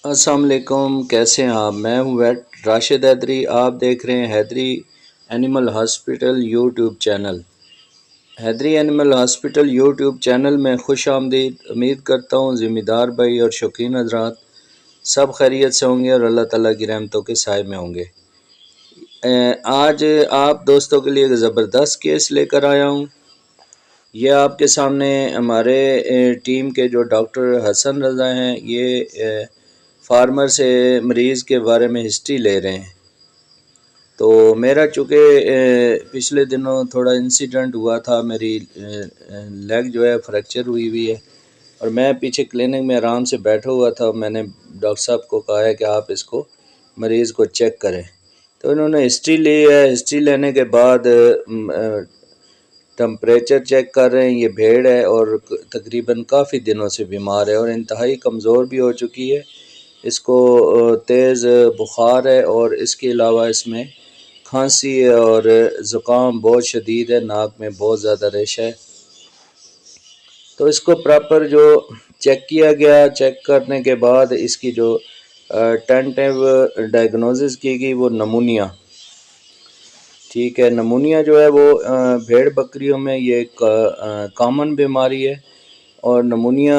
السلام علیکم، کیسے ہیں آپ؟ میں ہوں ویٹ راشد حیدری۔ آپ دیکھ رہے ہیں حیدری اینیمل ہاسپٹل یوٹیوب چینل۔ حیدری اینیمل ہاسپٹل یوٹیوب چینل میں خوش آمدید۔ امید کرتا ہوں ذمہ دار بھائی اور شوقین حضرات سب خیریت سے ہوں گے اور اللہ تعالیٰ کی رحمتوں کے سائے میں ہوں گے۔ آج آپ دوستوں کے لیے ایک زبردست کیس لے کر آیا ہوں۔ یہ آپ کے سامنے ہمارے ٹیم کے جو ڈاکٹر حسن رضا ہیں، یہ فارمر سے مریض کے بارے میں ہسٹری لے رہے ہیں۔ تو میرا چونکہ پچھلے دنوں تھوڑا انسیڈنٹ ہوا تھا، میری لیگ جو ہے فریکچر ہوئی ہے، اور میں پیچھے کلینک میں آرام سے بیٹھا ہوا تھا۔ میں نے ڈاکٹر صاحب کو کہا ہے کہ آپ اس کو مریض کو چیک کریں، تو انہوں نے ہسٹری لی ہے۔ ہسٹری لینے کے بعد ٹمپریچر چیک کر رہے ہیں۔ یہ بھیڑ ہے اور تقریباً کافی دنوں سے بیمار ہے اور انتہائی کمزور بھی ہو چکی ہے۔ اس کو تیز بخار ہے اور اس کے علاوہ اس میں کھانسی ہے اور زکام بہت شدید ہے، ناک میں بہت زیادہ ریشہ ہے۔ تو اس کو پراپر جو چیک کیا گیا، چیک کرنے کے بعد اس کی جو ٹینٹیو ڈائگنوزس کی گئی وہ نمونیا، ٹھیک ہے۔ نمونیا جو ہے وہ بھیڑ بکریوں میں یہ ایک کامن بیماری ہے، اور نمونیا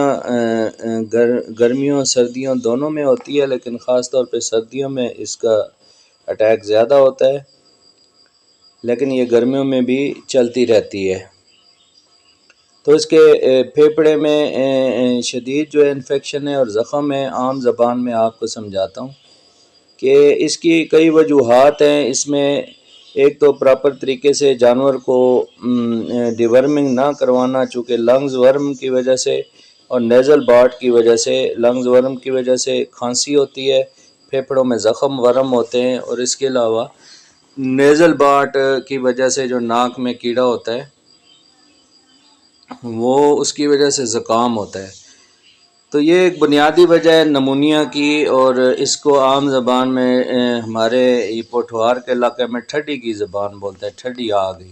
گرمیوں سردیوں دونوں میں ہوتی ہے، لیکن خاص طور پہ سردیوں میں اس کا اٹیک زیادہ ہوتا ہے، لیکن یہ گرمیوں میں بھی چلتی رہتی ہے۔ تو اس کے پھیپھڑے میں شدید جو ہے انفیکشن ہے اور زخم ہے۔ عام زبان میں آپ کو سمجھاتا ہوں کہ اس کی کئی وجوہات ہیں۔ اس میں ایک تو پراپر طریقے سے جانور کو ڈیورمنگ نہ کروانا، چونکہ لنگز ورم کی وجہ سے اور نیزل بارٹ کی وجہ سے، لنگز ورم کی وجہ سے کھانسی ہوتی ہے، پھیپھڑوں میں زخم ورم ہوتے ہیں، اور اس کے علاوہ نیزل بارٹ کی وجہ سے جو ناک میں کیڑا ہوتا ہے وہ اس کی وجہ سے زکام ہوتا ہے۔ تو یہ ایک بنیادی وجہ ہے نمونیا کی، اور اس کو عام زبان میں ہمارے پوٹھوہار کے علاقے میں ٹھڈی کی زبان بولتا ہے، ٹھڈی آ گئی۔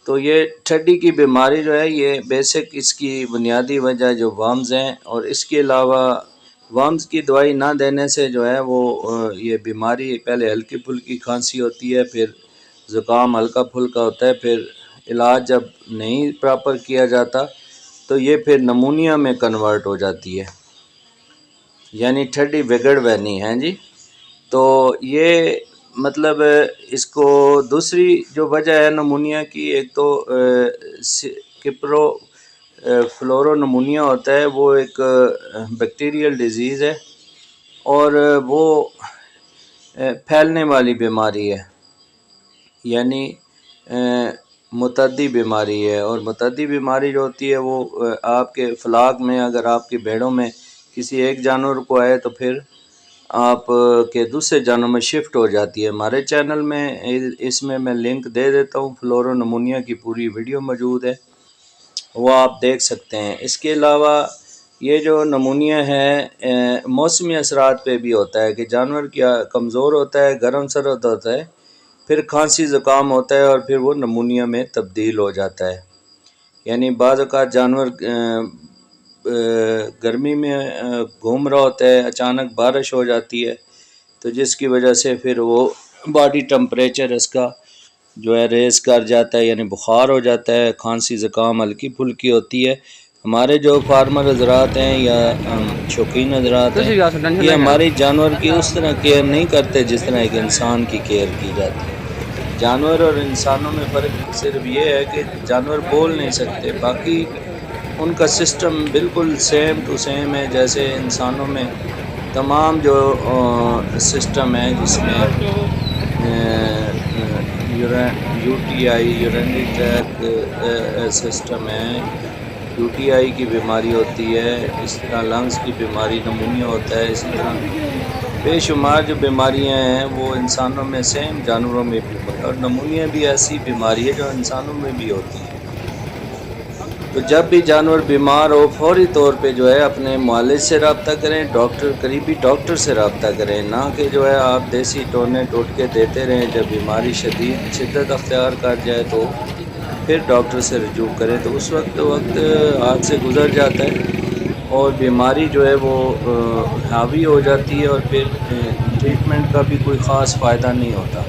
تو یہ ٹھڈی کی بیماری جو ہے یہ بیسک اس کی بنیادی وجہ جو ورمز ہیں، اور اس کے علاوہ ورمز کی دوائی نہ دینے سے جو ہے وہ یہ بیماری پہلے ہلکی پھلکی کھانسی ہوتی ہے، پھر زکام ہلکا پھلکا ہوتا ہے، پھر علاج جب نہیں پراپر کیا جاتا تو یہ پھر نمونیا میں کنورٹ ہو جاتی ہے، یعنی ٹھڈی بگڑ بہنی ہے جی۔ تو یہ مطلب اس کو دوسری جو وجہ ہے نمونیا کی، ایک تو کپرو فلورو نمونیا ہوتا ہے، وہ ایک بیکٹیریل ڈیزیز ہے اور وہ پھیلنے والی بیماری ہے، یعنی متعدی بیماری ہے۔ اور متعدی بیماری جو ہوتی ہے وہ آپ کے فلاک میں، اگر آپ کی بھیڑوں میں کسی ایک جانور کو آئے تو پھر آپ کے دوسرے جانور میں شفٹ ہو جاتی ہے۔ ہمارے چینل میں اس میں لنک دے دیتا ہوں، فلورو نمونیا کی پوری ویڈیو موجود ہے، وہ آپ دیکھ سکتے ہیں۔ اس کے علاوہ یہ جو نمونیا ہے موسمی اثرات پہ بھی ہوتا ہے کہ جانور کیا کمزور ہوتا ہے، گرم سرد ہوتا ہے، پھر کھانسی زکام ہوتا ہے اور پھر وہ نمونیا میں تبدیل ہو جاتا ہے۔ یعنی بعض اوقات جانور گرمی میں گھوم رہا ہوتا ہے، اچانک بارش ہو جاتی ہے، تو جس کی وجہ سے پھر وہ باڈی ٹمپریچر اس کا جو ہے ریز کر جاتا ہے، یعنی بخار ہو جاتا ہے، کھانسی زکام ہلکی پھلکی ہوتی ہے۔ ہمارے جو فارمر حضرات ہیں یا شوقین حضرات ہیں، یہ ہماری جانور کی اس طرح کیئر نہیں کرتے جس طرح ایک انسان کی کیئر کی جاتی ہے۔ جانور اور انسانوں میں فرق صرف یہ ہے کہ جانور بول نہیں سکتے، باقی ان کا سسٹم بالکل سیم ٹو سیم ہے جیسے انسانوں میں تمام جو سسٹم ہے، جس میں U T I urinary track system ہے، یو ٹی آئی کی بیماری ہوتی ہے، اس طرح لنگز کی بیماری نمونیا ہوتا ہے، اسی طرح بے شمار جو بیماریاں ہیں وہ انسانوں میں سیم جانوروں میں بھی ہوتا ہے، اور نمونیا بھی ایسی بیماری ہے جو انسانوں میں بھی ہوتی ہے۔ تو جب بھی جانور بیمار ہو فوری طور پہ جو ہے اپنے معالج سے رابطہ کریں، قریبی ڈاکٹر سے رابطہ کریں، نہ کہ جو ہے آپ دیسی ٹونے ٹوٹکے دیتے رہیں۔ جب بیماری شدت اختیار کر جائے تو پھر ڈاکٹر سے رجوع کریں، تو اس وقت ہاتھ سے گزر جاتا ہے اور بیماری جو ہے وہ حاوی ہو جاتی ہے اور پھر ٹریٹمنٹ کا بھی کوئی خاص فائدہ نہیں ہوتا۔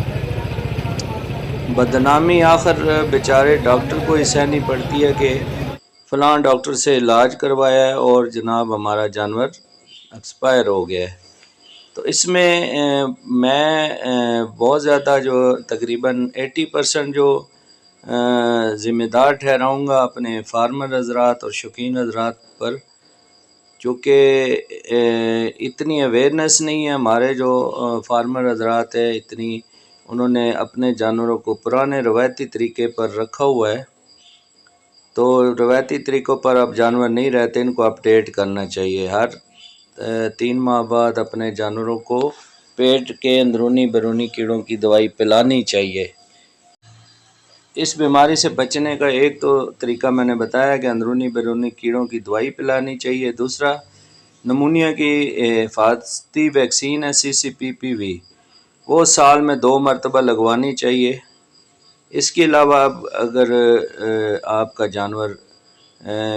بدنامی آخر بیچارے ڈاکٹر کو ہی سہنی پڑتی ہے کہ فلاں ڈاکٹر سے علاج کروایا ہے اور جناب ہمارا جانور ایکسپائر ہو گیا ہے۔ تو اس میں میں بہت زیادہ جو تقریباً 80% جو ذمہ دار ٹھہراؤں گا اپنے فارمر حضرات اور شوقین حضرات پر، چونکہ اتنی اویئرنیس نہیں ہے ہمارے جو فارمر حضرات ہے، اتنی انہوں نے اپنے جانوروں کو پرانے روایتی طریقے پر رکھا ہوا ہے، تو روایتی طریقوں پر اب جانور نہیں رہتے، ان کو اپڈیٹ کرنا چاہیے۔ ہر 3 ماہ بعد اپنے جانوروں کو پیٹ کے اندرونی بیرونی کیڑوں کی دوائی پلانی چاہیے۔ اس بیماری سے بچنے کا ایک تو طریقہ میں نے بتایا کہ اندرونی بیرونی کیڑوں کی دوائی پلانی چاہیے۔ دوسرا، نمونیا کی حفاظتی ویکسین ہے CCPPV، وہ سال میں 2 مرتبہ لگوانی چاہیے۔ اس کے علاوہ اگر آپ کا جانور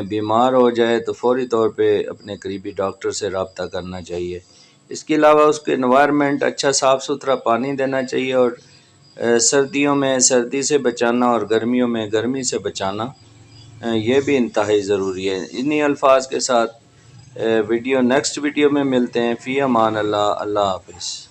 بیمار ہو جائے تو فوری طور پہ اپنے قریبی ڈاکٹر سے رابطہ کرنا چاہیے۔ اس کے علاوہ اس کے انوائرمنٹ اچھا صاف ستھرا پانی دینا چاہیے، اور سردیوں میں سردی سے بچانا اور گرمیوں میں گرمی سے بچانا یہ بھی انتہائی ضروری ہے۔ انہی الفاظ کے ساتھ نیکسٹ ویڈیو میں ملتے ہیں۔ فی امان اللہ، اللہ حافظ۔